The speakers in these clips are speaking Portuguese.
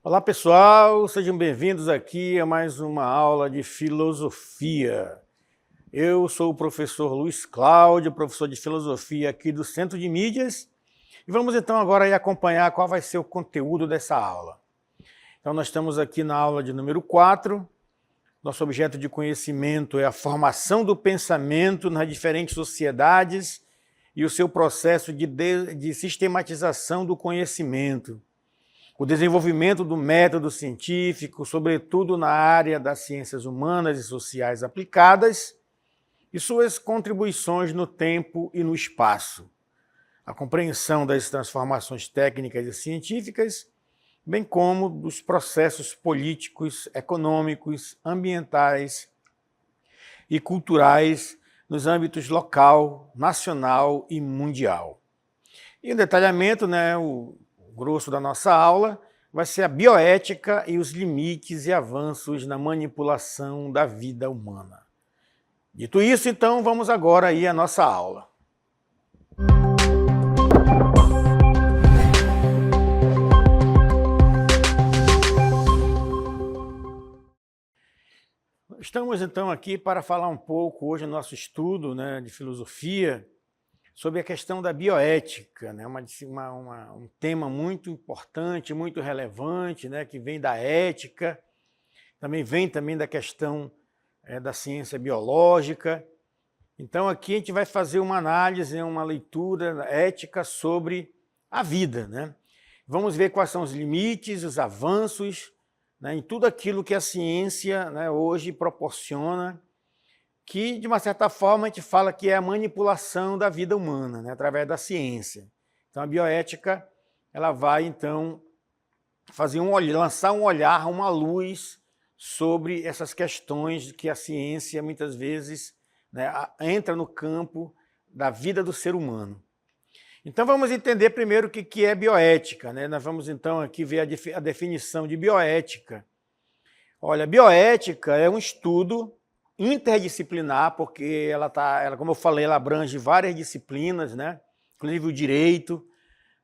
Olá pessoal, sejam bem-vindos aqui a mais uma aula de filosofia. Eu sou o professor Luiz Cláudio, professor de filosofia aqui do Centro de Mídias, e vamos então agora aí acompanhar qual vai ser o conteúdo dessa aula. Então nós estamos aqui na aula de número 4, nosso objeto de conhecimento é a formação do pensamento nas diferentes sociedades e o seu processo de sistematização do conhecimento. O desenvolvimento do método científico, sobretudo na área das ciências humanas e sociais aplicadas, e suas contribuições no tempo e no espaço. A compreensão das transformações técnicas e científicas, bem como dos processos políticos, econômicos, ambientais e culturais nos âmbitos local, nacional e mundial. E o detalhamento, o grosso da nossa aula, vai ser a bioética e os limites e avanços na manipulação da vida humana. Dito isso, então, vamos agora aí à nossa aula. Estamos, então, aqui para falar um pouco, hoje, no nosso estudo de filosofia, sobre a questão da bioética, um tema muito importante, muito relevante, que vem da ética, vem da questão da ciência biológica. Então aqui a gente vai fazer uma análise, uma leitura ética sobre a vida. Vamos ver quais são os limites, os avanços, em tudo aquilo que a ciência hoje proporciona, que, de uma certa forma, a gente fala que é a manipulação da vida humana, através da ciência. Então, a bioética ela vai, então, lançar um olhar, uma luz sobre essas questões que a ciência, muitas vezes, entra no campo da vida do ser humano. Então, vamos entender primeiro o que é bioética. Nós vamos, então, aqui ver a definição de bioética. Olha, bioética é um estudo interdisciplinar, porque ela, como eu falei, ela abrange várias disciplinas, inclusive o direito,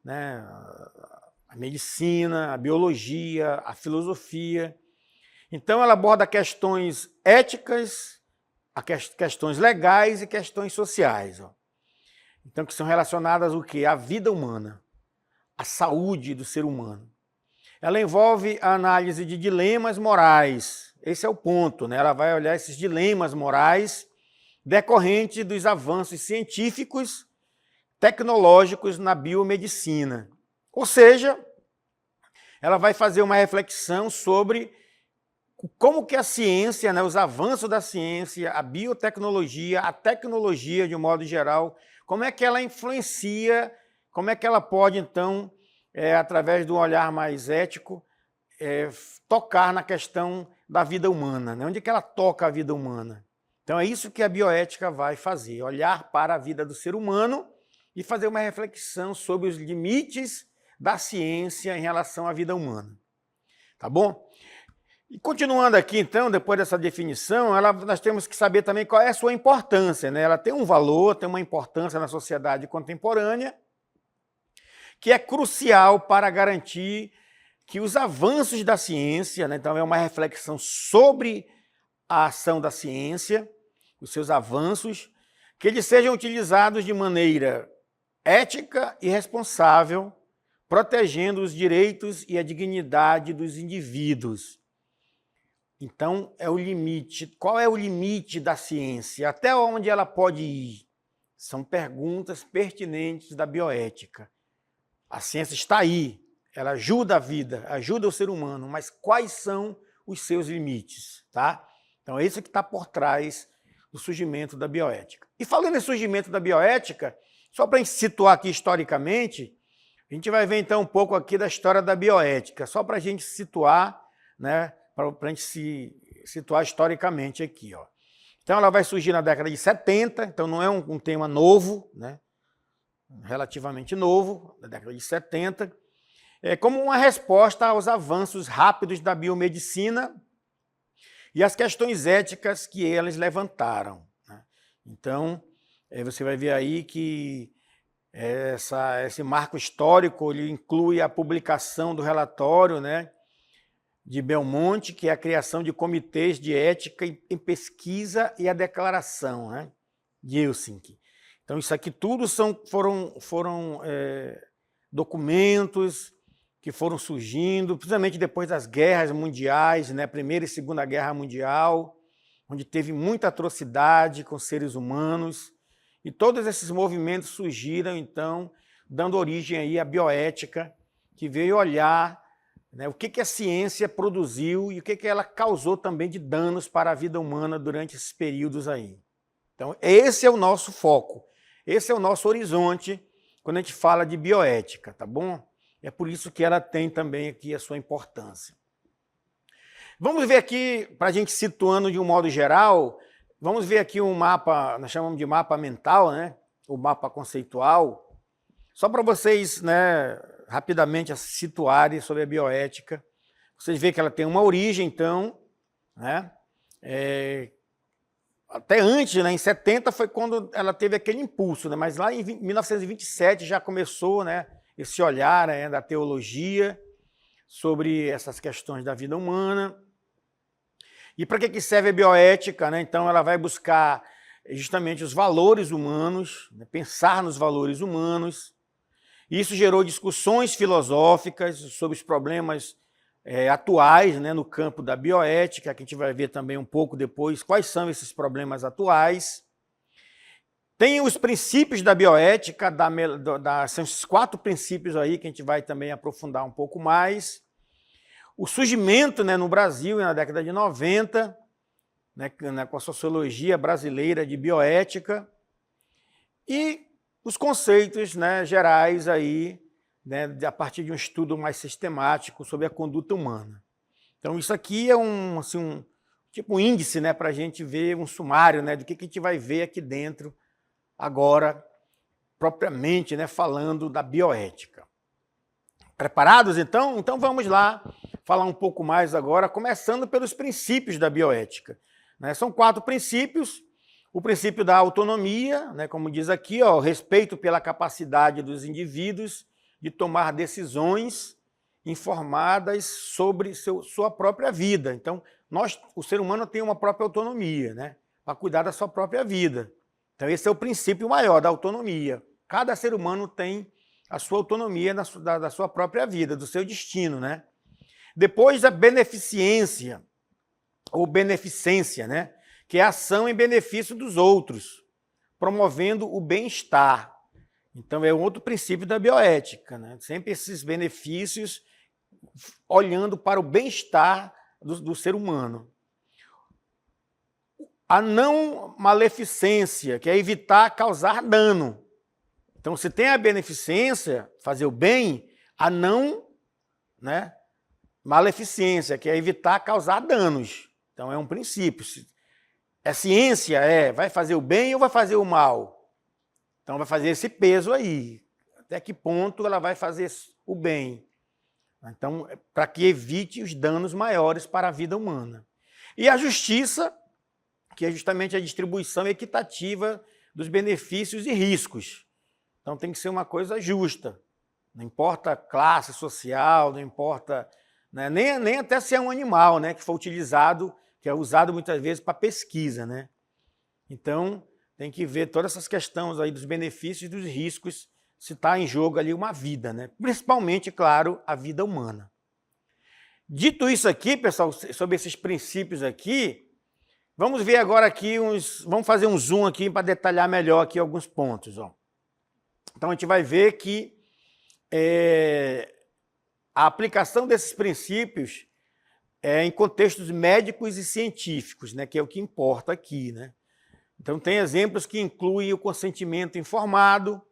a medicina, a biologia, a filosofia. Então ela aborda questões éticas, questões legais e questões sociais. Então, que são relacionadas ao quê? À vida humana, à saúde do ser humano. Ela envolve a análise de dilemas morais. Esse é o ponto, Ela vai olhar esses dilemas morais decorrentes dos avanços científicos, tecnológicos na biomedicina. Ou seja, ela vai fazer uma reflexão sobre como que a ciência, os avanços da ciência, a biotecnologia, a tecnologia de um modo geral, como é que ela influencia, como é que ela pode, então, através de um olhar mais ético, tocar na questão da vida humana, onde é que ela toca a vida humana. Então é isso que a bioética vai fazer, olhar para a vida do ser humano e fazer uma reflexão sobre os limites da ciência em relação à vida humana. Tá bom? E continuando aqui, então, depois dessa definição, nós temos que saber também qual é a sua importância. Ela tem um valor, tem uma importância na sociedade contemporânea, que é crucial para garantir que os avanços da ciência, então é uma reflexão sobre a ação da ciência, os seus avanços, que eles sejam utilizados de maneira ética e responsável, protegendo os direitos e a dignidade dos indivíduos. Então, é o limite. Qual é o limite da ciência? Até onde ela pode ir? São perguntas pertinentes da bioética. A ciência está aí, ela ajuda a vida, ajuda o ser humano, mas quais são os seus limites? Então, é isso que está por trás do surgimento da bioética. E falando em surgimento da bioética, só para a gente situar aqui historicamente, a gente vai ver então um pouco aqui da história da bioética, só para a gente situar, para a gente se situar historicamente aqui. Então, ela vai surgir na década de 70, então não é um tema novo, relativamente novo, na década de 70, como uma resposta aos avanços rápidos da biomedicina e as questões éticas que elas levantaram. Então, você vai ver aí que esse marco histórico ele inclui a publicação do relatório de Belmonte, que é a criação de comitês de ética em pesquisa e a declaração, né, de Helsinki. Então, isso aqui tudo foram documentos que foram surgindo, principalmente depois das guerras mundiais, né, Primeira e Segunda Guerra Mundial, onde teve muita atrocidade com seres humanos, e todos esses movimentos surgiram, então, dando origem aí à bioética, que veio olhar, né, o que a ciência produziu e o que ela causou também de danos para a vida humana durante esses períodos aí. Então, esse é o nosso foco, esse é o nosso horizonte quando a gente fala de bioética, tá bom? É por isso que ela tem também aqui a sua importância. Vamos ver aqui, para a gente situando de um modo geral, vamos ver aqui um mapa, nós chamamos de mapa mental, né? O mapa conceitual, só para vocês, né, rapidamente se situarem sobre a bioética. Vocês veem que ela tem uma origem, então, né? Até antes, né, em 70 foi quando ela teve aquele impulso, né, mas lá em 1927 já começou, né, esse olhar, né, da teologia sobre essas questões da vida humana. E para que serve a bioética, né? Então ela vai buscar justamente os valores humanos, né, pensar nos valores humanos. Isso gerou discussões filosóficas sobre os problemas atuais, né, no campo da bioética, que a gente vai ver também um pouco depois quais são esses problemas atuais. Tem os princípios da bioética, são esses 4 princípios aí que a gente vai também aprofundar um pouco mais. O surgimento, né, no Brasil, na década de 90, né, com a sociologia brasileira de bioética, e os conceitos, né, gerais aí, né, a partir de um estudo mais sistemático sobre a conduta humana. Então, isso aqui é tipo um índice, né, para a gente ver um sumário, né, do que a gente vai ver aqui dentro agora, propriamente, né, falando da bioética. Preparados, então? Então vamos lá falar um pouco mais agora, começando pelos princípios da bioética. Né? São 4 princípios. O princípio da autonomia, né, como diz aqui, ó, respeito pela capacidade dos indivíduos de tomar decisões informadas sobre sua própria vida. Então, o ser humano tem uma própria autonomia, né, para cuidar da sua própria vida. Então, esse é o princípio maior da autonomia. Cada ser humano tem a sua autonomia da sua própria vida, do seu destino, né? Depois, a beneficência, ou beneficência, né? Que é a ação em benefício dos outros, promovendo o bem-estar. Então, é um outro princípio da bioética, né? Sempre esses benefícios olhando para o bem-estar do ser humano. A não maleficência, que é evitar causar dano. Então, se tem a beneficência, fazer o bem, a não, né, maleficência, que é evitar causar danos. Então, é um princípio. A ciência vai fazer o bem ou vai fazer o mal? Então, vai fazer esse peso aí. Até que ponto ela vai fazer o bem? Então, para que evite os danos maiores para a vida humana. E a justiça, que é justamente a distribuição equitativa dos benefícios e riscos. Então tem que ser uma coisa justa. Não importa a classe social, não importa, né, nem até se é um animal, né, que for utilizado, que é usado muitas vezes para pesquisa, né? Então tem que ver todas essas questões aí dos benefícios e dos riscos, se está em jogo ali uma vida, né? Principalmente, claro, a vida humana. Dito isso aqui, pessoal, sobre esses princípios aqui, vamos ver agora aqui vamos fazer um zoom aqui para detalhar melhor aqui alguns pontos, ó. Então, a gente vai ver que a aplicação desses princípios em contextos médicos e científicos, né, que é o que importa aqui, né? Então, tem exemplos que incluem o consentimento informado,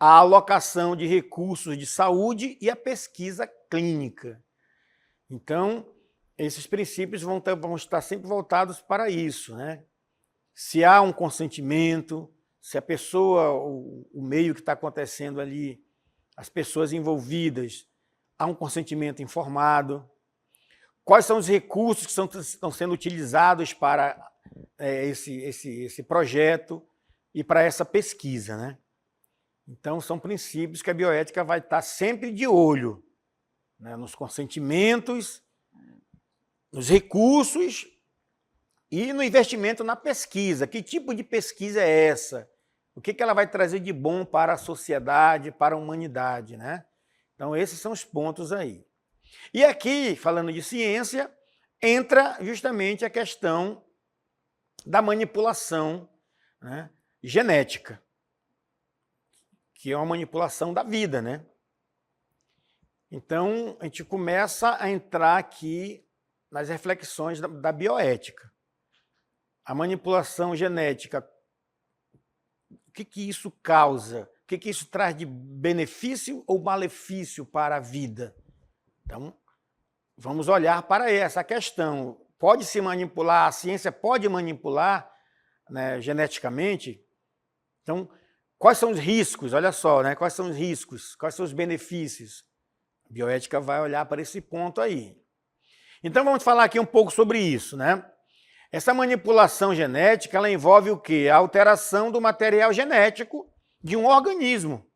a alocação de recursos de saúde e a pesquisa clínica. Então, esses princípios vão estar sempre voltados para isso, né? Se há um consentimento, se a pessoa, o meio que está acontecendo ali, as pessoas envolvidas, há um consentimento informado, quais são os recursos que estão sendo utilizados para esse projeto e para essa pesquisa, né? Então, são princípios que a bioética vai estar sempre de olho, né, nos consentimentos, nos recursos e no investimento na pesquisa. Que tipo de pesquisa é essa? O que ela vai trazer de bom para a sociedade, para a humanidade, né? Então, esses são os pontos aí. E aqui, falando de ciência, entra justamente a questão da manipulação, né, genética, que é uma manipulação da vida, né? Então, a gente começa a entrar aqui nas reflexões da bioética. A manipulação genética, o que isso causa? O que isso traz de benefício ou malefício para a vida? Então, vamos olhar para essa questão. Pode se manipular, a ciência pode manipular, né, geneticamente? Então, quais são os riscos? Olha só, né? Quais são os riscos? Quais são os benefícios? A bioética vai olhar para esse ponto aí. Então, vamos falar aqui um pouco sobre isso, né? Essa manipulação genética, ela envolve o quê? A alteração do material genético de um organismo.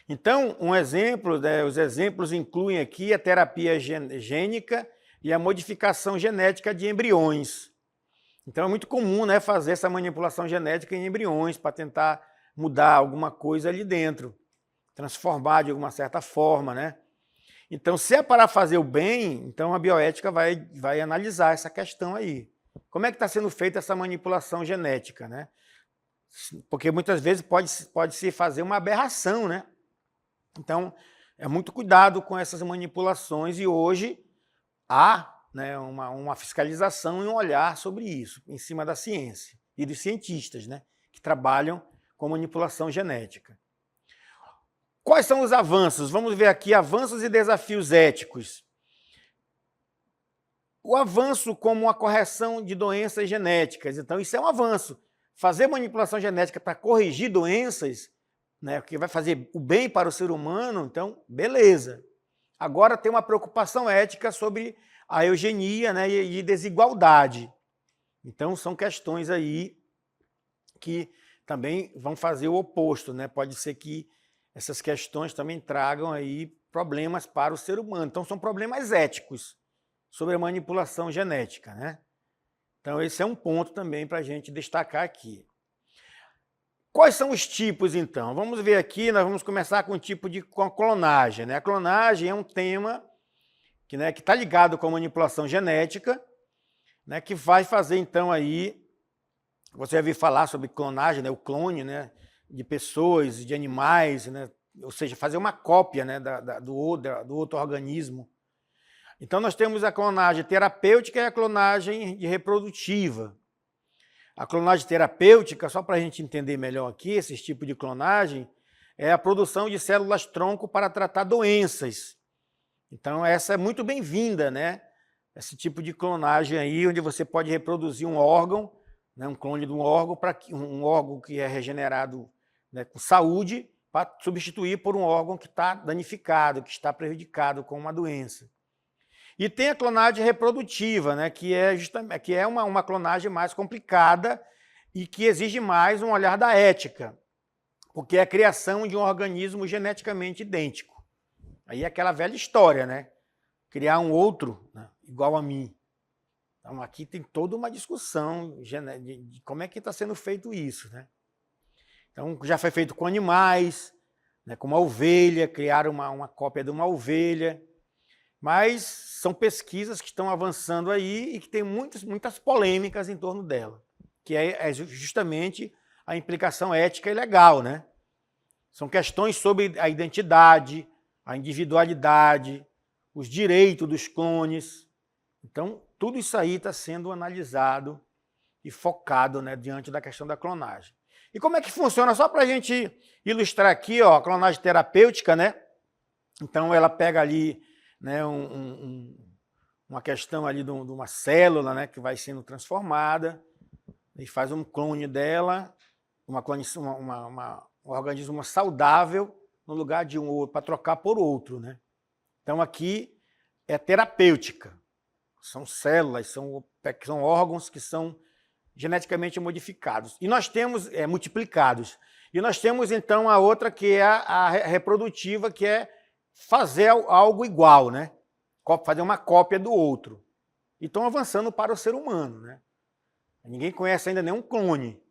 Então, um exemplo, né, os exemplos incluem aqui a terapia gênica e a modificação genética de embriões. Então, é muito comum, né, fazer essa manipulação genética em embriões para tentar mudar alguma coisa ali dentro, transformar de alguma certa forma, né? Então, se é para fazer o bem, então a bioética vai analisar essa questão aí. Como é que está sendo feita essa manipulação genética, né? Porque muitas vezes pode se fazer uma aberração, né? Então, é muito cuidado com essas manipulações e hoje há, né, uma fiscalização e um olhar sobre isso, em cima da ciência e dos cientistas, né, que trabalham com manipulação genética. Quais são os avanços? Vamos ver aqui avanços e desafios éticos. O avanço como a correção de doenças genéticas. Então, isso é um avanço. Fazer manipulação genética para corrigir doenças, né, que vai fazer o bem para o ser humano, então, beleza. Agora tem uma preocupação ética sobre a eugenia, né, e desigualdade. Então, são questões aí que também vão fazer o oposto, né? Pode ser que essas questões também tragam aí problemas para o ser humano. Então, são problemas éticos sobre a manipulação genética, né? Então, esse é um ponto também para a gente destacar aqui. Quais são os tipos, então? Vamos ver aqui, nós vamos começar com o tipo com a clonagem, né? A clonagem é um tema que está ligado com a manipulação genética, né, que vai fazer, então, aí, você vai ouvir falar sobre clonagem, né, o clone, né, de pessoas, de animais, né, ou seja, fazer uma cópia, né, do outro organismo. Então, nós temos a clonagem terapêutica e a clonagem reprodutiva. A clonagem terapêutica, só para a gente entender melhor aqui, esse tipo de clonagem, é a produção de células-tronco para tratar doenças. Então, essa é muito bem-vinda, né? Esse tipo de clonagem aí, onde você pode reproduzir um órgão, né, um clone de um órgão, para um órgão que é regenerado, né, com saúde, para substituir por um órgão que está danificado, que está prejudicado com uma doença. E tem a clonagem reprodutiva, né, que é uma clonagem mais complicada e que exige mais um olhar da ética, porque é a criação de um organismo geneticamente idêntico. Aí é aquela velha história, né? Criar um outro, né, igual a mim. Então aqui tem toda uma discussão de como é que está sendo feito isso, né? Então já foi feito com animais, né, com uma ovelha, criaram uma cópia de uma ovelha. Mas são pesquisas que estão avançando aí e que tem muitas polêmicas em torno dela, que é justamente a implicação ética e legal, né? São questões sobre a identidade, a individualidade, os direitos dos clones. Então, tudo isso aí está sendo analisado e focado, né, diante da questão da clonagem. E como é que funciona? Só para a gente ilustrar aqui, ó, a clonagem terapêutica, né? Então, ela pega ali, né, uma questão ali de uma célula, né, que vai sendo transformada e faz um clone dela, um organismo saudável no lugar de um outro, para trocar por outro, né? Então aqui é terapêutica, são células, são órgãos que são geneticamente modificados. E nós temos, multiplicados. E nós temos então a outra que é a reprodutiva, que é fazer algo igual, né? fazer uma cópia do outro. E estão avançando para o ser humano, né? Ninguém conhece ainda nenhum clone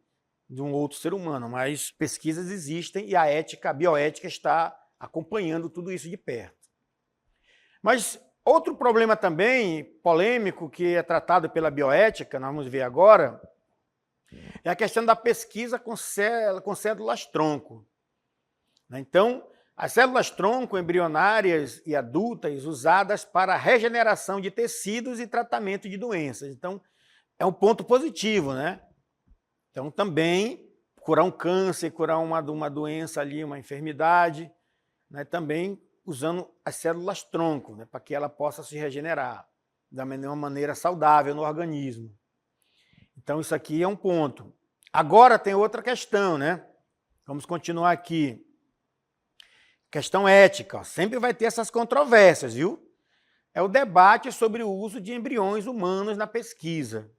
de um outro ser humano, mas pesquisas existem e a bioética está acompanhando tudo isso de perto. Mas outro problema também polêmico que é tratado pela bioética, nós vamos ver agora, é a questão da pesquisa com células-tronco. Então, as células-tronco embrionárias e adultas usadas para a regeneração de tecidos e tratamento de doenças. Então, é um ponto positivo, né? Então, também, curar um câncer, curar uma doença ali, uma enfermidade, né? Também usando as células-tronco, né? Para que ela possa se regenerar de uma maneira saudável no organismo. Então, isso aqui é um ponto. Agora tem outra questão, né? Vamos continuar aqui. Questão ética, sempre vai ter essas controvérsias, viu? É o debate sobre o uso de embriões humanos na pesquisa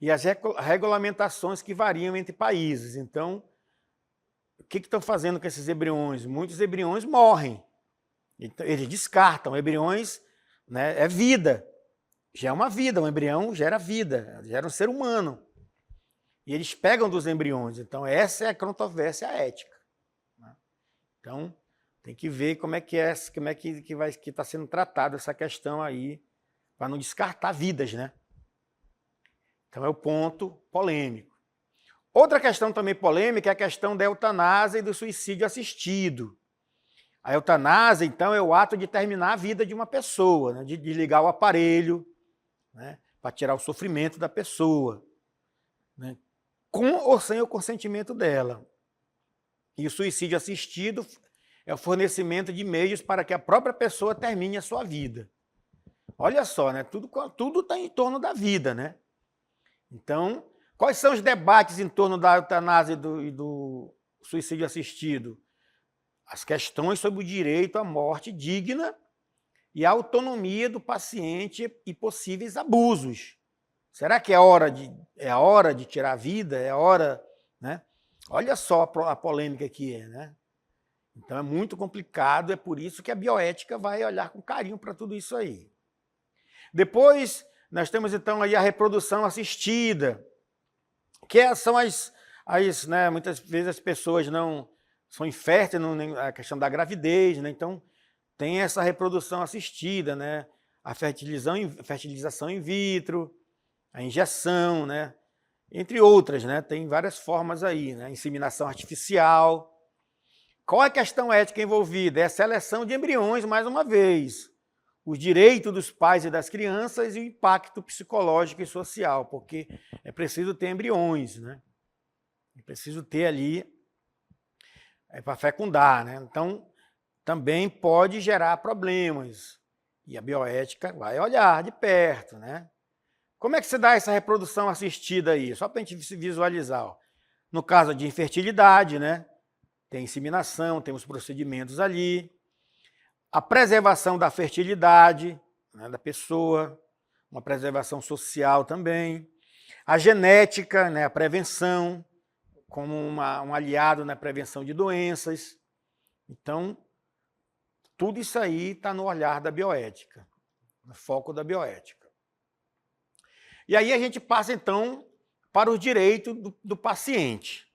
e as regulamentações que variam entre países. Então, o que estão fazendo com esses embriões? Muitos embriões morrem. Então, eles descartam. Embriões, né, é vida. Já é uma vida, um embrião gera vida, gera um ser humano. E eles pegam dos embriões. Então, essa é a controvérsia ética. Então, tem que ver como é que está sendo tratada essa questão aí, para não descartar vidas, né? Então é o ponto polêmico. Outra questão também polêmica é a questão da eutanásia e do suicídio assistido. A eutanásia, então, é o ato de terminar a vida de uma pessoa, né? De desligar o aparelho, né? Para tirar o sofrimento da pessoa, né? Com ou sem o consentimento dela. E o suicídio assistido é o fornecimento de meios para que a própria pessoa termine a sua vida. Olha só, né? Tudo está em torno da vida, né? Então, quais são os debates em torno da eutanásia e do suicídio assistido? As questões sobre o direito à morte digna e a autonomia do paciente e possíveis abusos. Será que é a hora de tirar a vida? É a hora, né? Olha só a polêmica que é, né? Então é muito complicado, é por isso que a bioética vai olhar com carinho para tudo isso aí. Depois, nós temos então aí a reprodução assistida, que são né, muitas vezes as pessoas não são inférteis na questão da gravidez, né? Então tem essa reprodução assistida, né? A fertilização in vitro, a injeção, né? Entre outras, né? Tem várias formas aí, né? Inseminação artificial. Qual é a questão ética envolvida? É a seleção de embriões, mais uma vez. Os direitos dos pais e das crianças e o impacto psicológico e social, porque é preciso ter embriões, né? É preciso ter ali para fecundar, né? Então, também pode gerar problemas. E a bioética vai olhar de perto, né? Como é que se dá essa reprodução assistida aí? Só para a gente se visualizar. Ó. No caso de infertilidade, né? Tem inseminação, tem os procedimentos ali. A preservação da fertilidade, né, da pessoa, uma preservação social também. A genética, né, a prevenção, como um aliado na prevenção de doenças. Então, tudo isso aí está no olhar da bioética, no foco da bioética. E aí a gente passa, então, para o direito do paciente.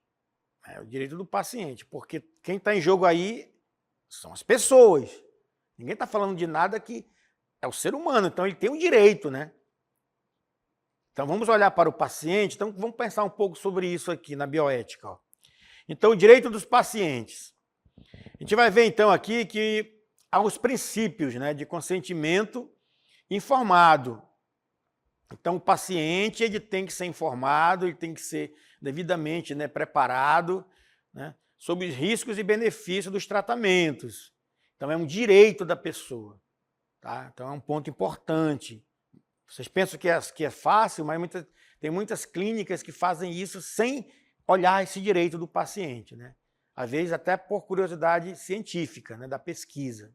O direito do paciente, porque quem está em jogo aí são as pessoas. Ninguém está falando de nada que é o ser humano, então ele tem um direito, né? Então vamos olhar para o paciente, então vamos pensar um pouco sobre isso aqui na bioética. Ó. Então, o direito dos pacientes. A gente vai ver então aqui que há os princípios, né, de consentimento informado. Então, o paciente ele tem que ser informado, ele tem que ser devidamente, né, preparado, né, sobre os riscos e benefícios dos tratamentos. Então, é um direito da pessoa. Tá? Então, é um ponto importante. Vocês pensam que é fácil, mas tem muitas clínicas que fazem isso sem olhar esse direito do paciente. Né? Às vezes, até por curiosidade científica, né, da pesquisa.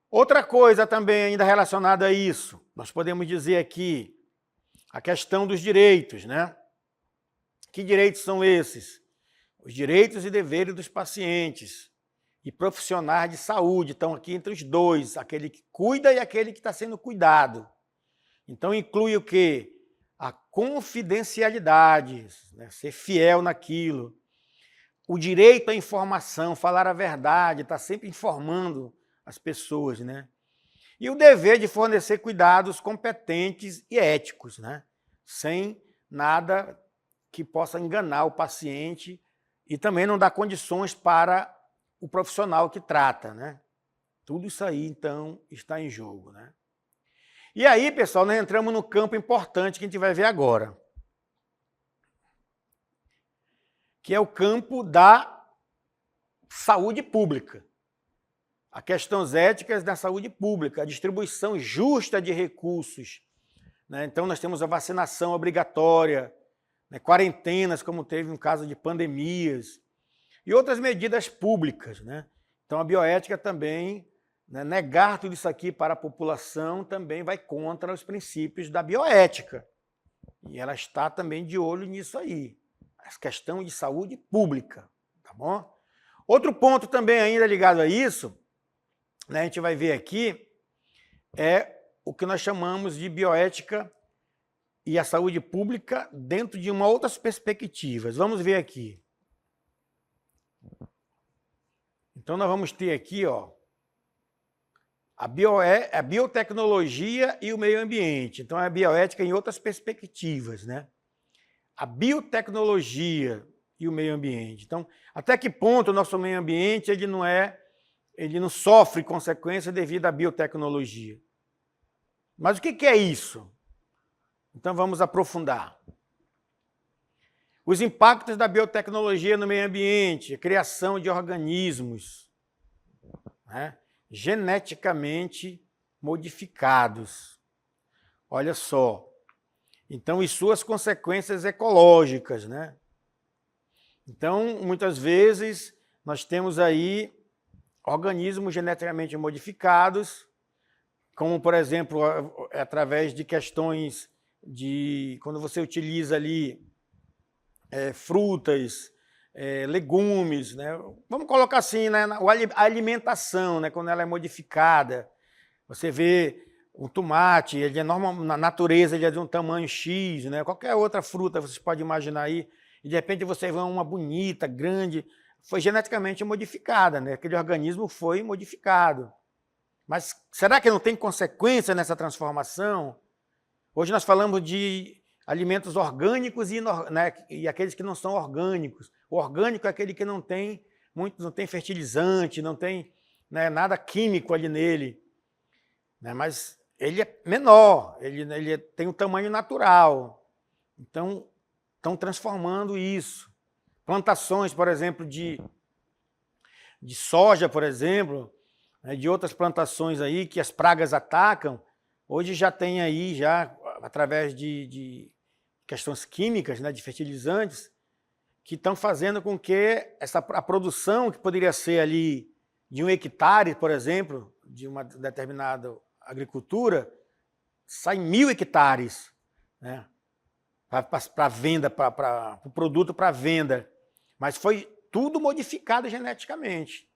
Outra coisa também ainda relacionada a isso, nós podemos dizer aqui a questão dos direitos, né? Que direitos são esses? Os direitos e deveres dos pacientes. e profissionais de saúde. Estão aqui entre os dois, aquele que cuida e aquele que está sendo cuidado. Então inclui o quê? A confidencialidade, né? Ser fiel naquilo. O direito à informação, falar a verdade, estar sempre informando as pessoas, né? E o dever de fornecer cuidados competentes e éticos, né? Sem nada que possa enganar o paciente e também não dar condições para o profissional que trata, né? Tudo isso aí, então, está em jogo, né? E aí, pessoal, nós entramos no campo importante que a gente vai ver agora, que é o campo da saúde pública. As questões éticas da saúde pública, a distribuição justa de recursos, né? Então, nós temos a vacinação obrigatória, né? Quarentenas, como teve um caso de pandemias, e outras medidas públicas, né? Então, a bioética também, né, negar tudo isso aqui para a população também vai contra os princípios da bioética. E ela está também de olho nisso aí, a questão de saúde pública, tá bom? Outro ponto também ainda ligado a isso, né, a gente vai ver aqui, é o que nós chamamos de bioética e a saúde pública dentro de uma outras perspectivas. Vamos ver aqui. Então, nós vamos ter aqui, ó, a biotecnologia e o meio ambiente. Então, a bioética em outras perspectivas, né? A biotecnologia e o meio ambiente. Então, até que ponto o nosso meio ambiente ele não sofre consequência devido à biotecnologia? Mas o que é isso? Então, vamos aprofundar. Os impactos da biotecnologia no meio ambiente, a criação de organismos, né, geneticamente modificados. Olha só. Então, e suas consequências ecológicas, né? Então, muitas vezes, nós temos aí organismos geneticamente modificados, como, por exemplo, através de questões de... Quando você utiliza ali frutas, legumes, né? Vamos colocar assim, né? A alimentação, né? Quando ela é modificada, você vê um tomate, ele é normal, na natureza ele é de um tamanho X, né? Qualquer outra fruta você pode imaginar aí, e de repente você vê uma bonita, grande, foi geneticamente modificada, né? Aquele organismo foi modificado. Mas será que não tem consequência nessa transformação? Hoje nós falamos de alimentos orgânicos e aqueles que não são orgânicos. O orgânico é aquele que não tem fertilizante, não tem, né, nada químico ali nele. Né, mas ele é menor, ele tem um tamanho natural. Então, estão transformando isso. Plantações, por exemplo, de soja, por exemplo, né, de outras plantações aí que as pragas atacam, hoje já tem aí, já através de questões químicas, né, de fertilizantes, que estão fazendo com que a produção que poderia ser ali de 1 hectare, por exemplo, de uma determinada agricultura, sai 1.000 hectares, né, para venda, para o produto para venda. Mas foi tudo modificado geneticamente.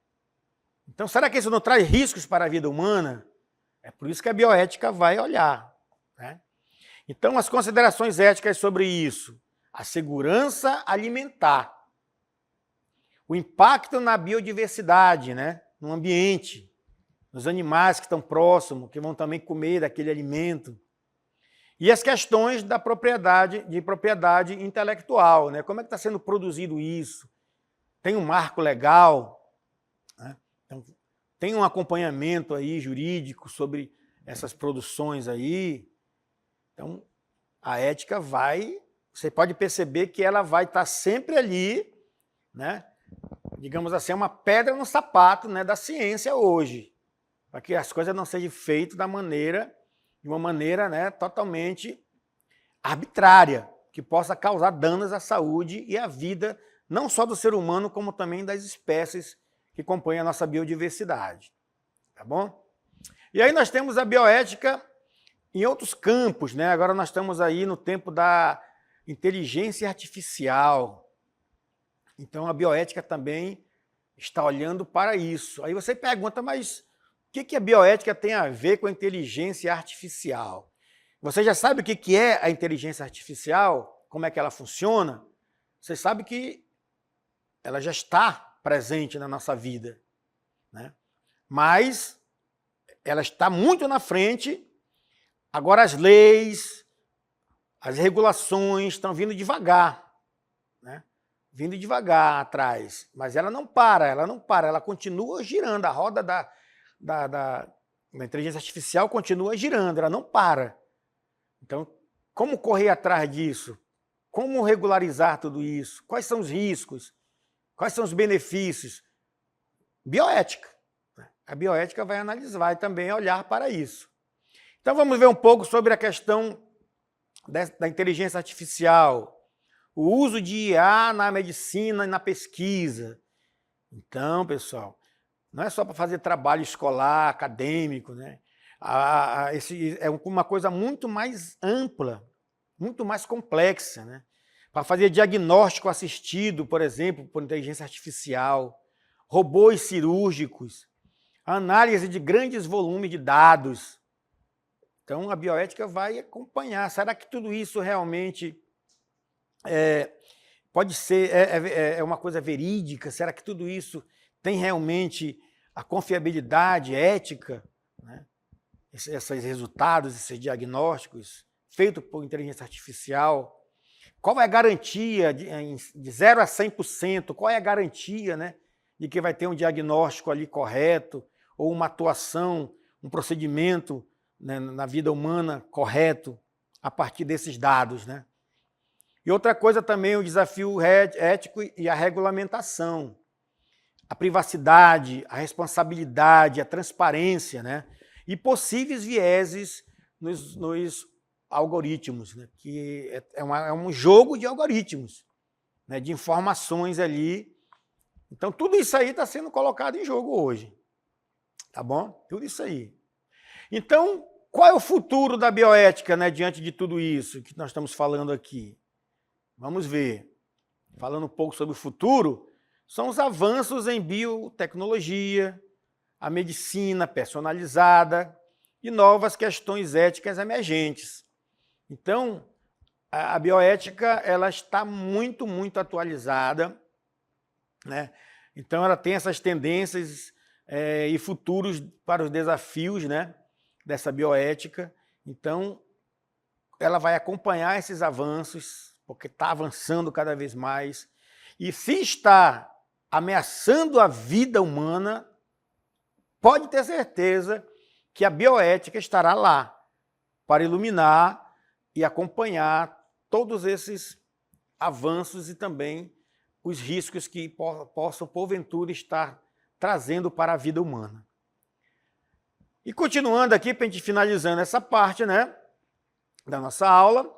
Então, será que isso não traz riscos para a vida humana? É por isso que a bioética vai olhar, né? Então, as considerações éticas sobre isso. A segurança alimentar. O impacto na biodiversidade, né? No ambiente. Nos animais que estão próximos, que vão também comer daquele alimento. E as questões da propriedade intelectual, né? Como é que está sendo produzido isso? Tem um marco legal? Né? Então, tem um acompanhamento aí jurídico sobre essas produções aí. Então, a ética você pode perceber que ela vai estar sempre ali, né? Digamos assim, é uma pedra no sapato, né, da ciência hoje, para que as coisas não sejam feitas de uma maneira, né, totalmente arbitrária, que possa causar danos à saúde e à vida, não só do ser humano, como também das espécies que compõem a nossa biodiversidade. Tá bom? E aí nós temos a bioética em outros campos, né? Agora nós estamos aí no tempo da inteligência artificial. Então a bioética também está olhando para isso. Aí você pergunta, mas o que a bioética tem a ver com a inteligência artificial? Você já sabe o que é a inteligência artificial? Como é que ela funciona? Você sabe que ela já está presente na nossa vida, né? Mas ela está muito na frente. Agora as leis, as regulações estão vindo devagar, né? Vindo devagar atrás. Mas ela não para, ela continua girando. A roda da inteligência artificial continua girando, ela não para. Então, como correr atrás disso? Como regularizar tudo isso? Quais são os riscos? Quais são os benefícios? Bioética. A bioética vai analisar, vai também olhar para isso. Então vamos ver um pouco sobre a questão da inteligência artificial, o uso de IA na medicina e na pesquisa. Então, pessoal, não é só para fazer trabalho escolar, acadêmico, né? É uma coisa muito mais ampla, muito mais complexa, né? Para fazer diagnóstico assistido, por exemplo, por inteligência artificial, robôs cirúrgicos, análise de grandes volumes de dados. Então, a bioética vai acompanhar. Será que tudo isso realmente pode ser uma coisa verídica? Será que tudo isso tem realmente a confiabilidade ética, né? Esses resultados, esses diagnósticos feitos por inteligência artificial? Qual é a garantia de 0 a 100%? Qual é a garantia, né, de que vai ter um diagnóstico ali correto ou uma atuação, um procedimento, né, na vida humana correto a partir desses dados, né? E outra coisa também, o desafio ético e a regulamentação, a privacidade, a responsabilidade, a transparência, né? E possíveis vieses nos algoritmos, né? Que é um jogo de algoritmos, né? De informações ali. Então, tudo isso aí está sendo colocado em jogo hoje, tá bom? Tudo isso aí. Então, qual é o futuro da bioética, né, diante de tudo isso que nós estamos falando aqui? Vamos ver. Falando um pouco sobre o futuro, são os avanços em biotecnologia, a medicina personalizada e novas questões éticas emergentes. Então, a bioética ela está muito, muito atualizada, né? Então, ela tem essas tendências e futuros para os desafios, né, dessa bioética. Então, ela vai acompanhar esses avanços, porque está avançando cada vez mais. E se está ameaçando a vida humana, pode ter certeza que a bioética estará lá para iluminar e acompanhar todos esses avanços e também os riscos que possam, porventura, estar trazendo para a vida humana. E continuando aqui, para a gente finalizando essa parte, né, da nossa aula,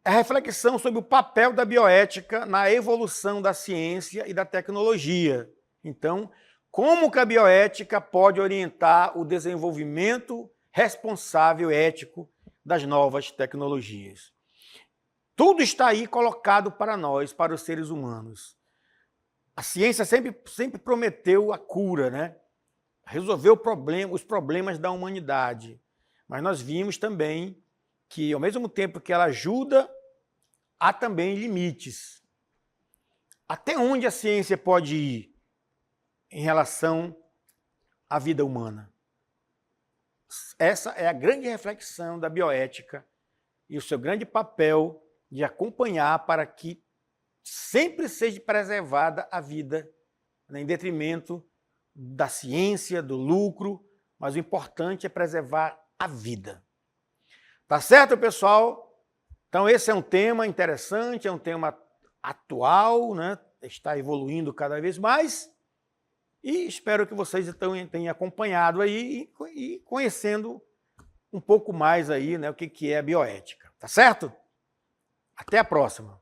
a reflexão sobre o papel da bioética na evolução da ciência e da tecnologia. Então, como que a bioética pode orientar o desenvolvimento responsável ético das novas tecnologias? Tudo está aí colocado para nós, para os seres humanos. A ciência sempre prometeu a cura, né? Resolver os problemas da humanidade. Mas nós vimos também que, ao mesmo tempo que ela ajuda, há também limites. Até onde a ciência pode ir em relação à vida humana? Essa é a grande reflexão da bioética e o seu grande papel de acompanhar para que sempre seja preservada a vida, né, em detrimento da ciência, do lucro, mas o importante é preservar a vida. Tá certo, pessoal? Então esse é um tema interessante, é um tema atual, né? Está evoluindo cada vez mais e espero que vocês tenham acompanhado aí e conhecendo um pouco mais aí, né, o que é a bioética. Tá certo? Até a próxima.